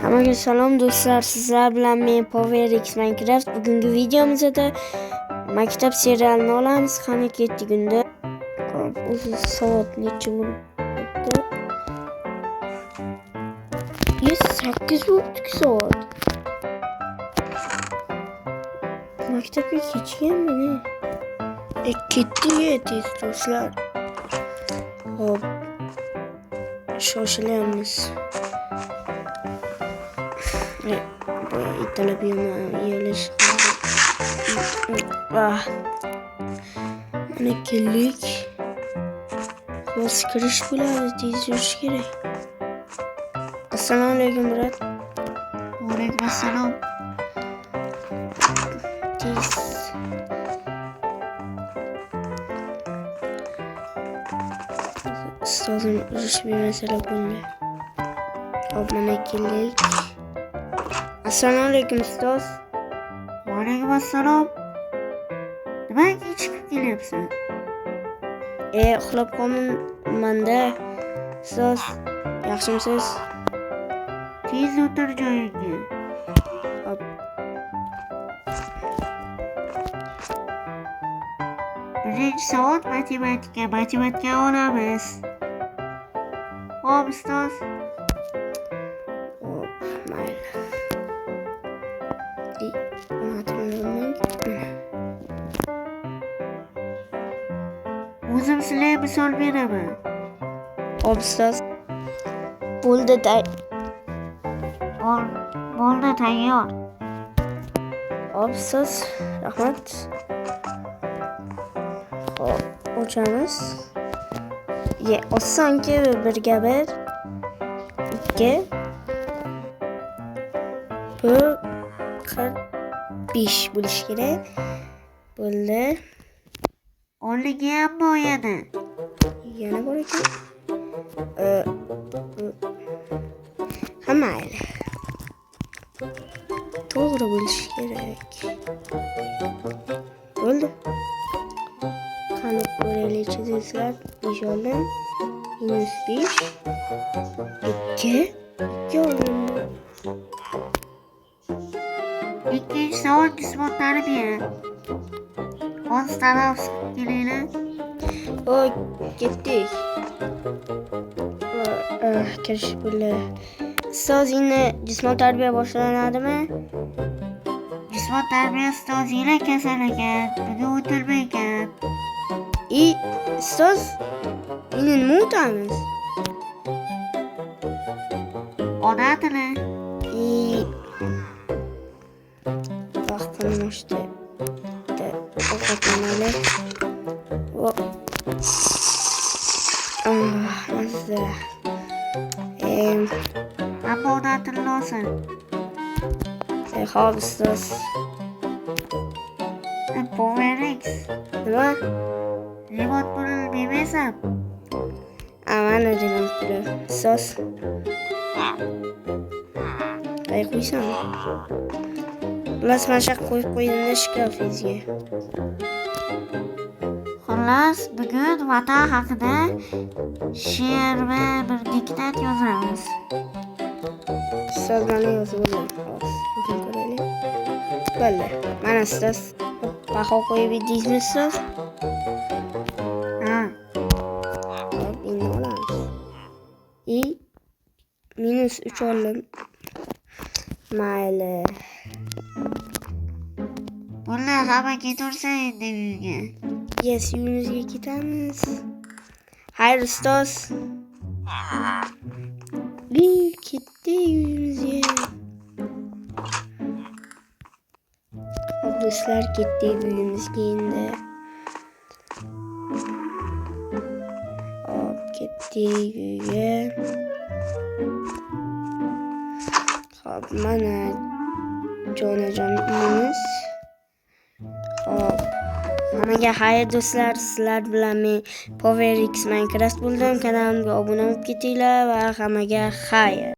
Hammaga salom do'stlar, sizlar bilan men PowerX Minecraft. Bugungi videomizda maktab serialini olamiz. Qani ketdik unda. O'zi soat necha bo'ldi? 8 bo'ldi soat. Maktabga ketganmi? Ketdik tez do'stlar. Hop. Shoshilaymiz. İtalya yerleş. Mana keldik. Xos kirish bo'ladi, tez yurish kerak. Assalomu alaykum brat. Va alaykum assalom. Tez. Ustozim urish bermasalar bo'ldi. Hop, mana keldik. Assalomu alaykum ustoz. Va alaykum assalom. Nimaga chiqib kelyapsan? Uxlab qolmanda. Ustoz, yaxshimisiz? Tez o'tir joyingga. Hop. Birinchi soat matematika olamiz. Hop ustoz. Hop, mayli. O'zim sizlarga misol beraman. Hop ustoz. Bo'ldi tayyor. Hop ustoz, rahmat. Hop, ochamiz. Osonki birga bir. 2 bu 45 bo'lishi kerak. Bo'ldi. O'nligi ham bor yana. Yana bor ekan. Mayli. To'g'ri bo'lishi kerak. Bo'ldi. Qani ko'raylik do'stlar. 5 oldim. -5. 2 oldim. Ikkinchi soat jismoniy tarbiya. Hozir taraf kelinglar. Ketdik. Kirish bo'ldi. Ustoz, endi jismoniy tarbiya boshlanadimi? Jismoniy tarbiya ustozingiz kasal ekan. Bugun o'tilmaykan. Ustoz, endi nima o'tamiz? Ona tili. Vaqtini moshdi. Ovqatlanaylik. Mazza. Ammo ona tili olsin. Hop ustoz. PowerX. Nima? Remont pulini bermaysan? Mana remont puli. Ustoz. Qo'ysan. Xullas, mana shu qo'yib qo'ydim-da shkafingizga. Xullas, bugun vatan haqida she'r va bir diktat yozamiz. Ustoz, mana yozib oldim. O'zim ko'raylik. Bo'ldi. Mana ustoz. Baho qo'yib edingizmi ustoz? Ha. Hop, endi olamiz. -3 oldim. Mayli. Bunlar hamma ketaversa endi uyga. Uyimizga ketamiz. Xayr ustoz. Ketdik uyimizga. Hop do'stlar, ketdik uyimizga endi. Hop, ketdik uyga. Hop, mana jonajon uyimiz. Hop. Hammaga xayr do'stlar, sizlar bilan men PowerX Minecraft bo'ldim. Kanalimga obuna bo'lib ketinglar va hammaga xayr.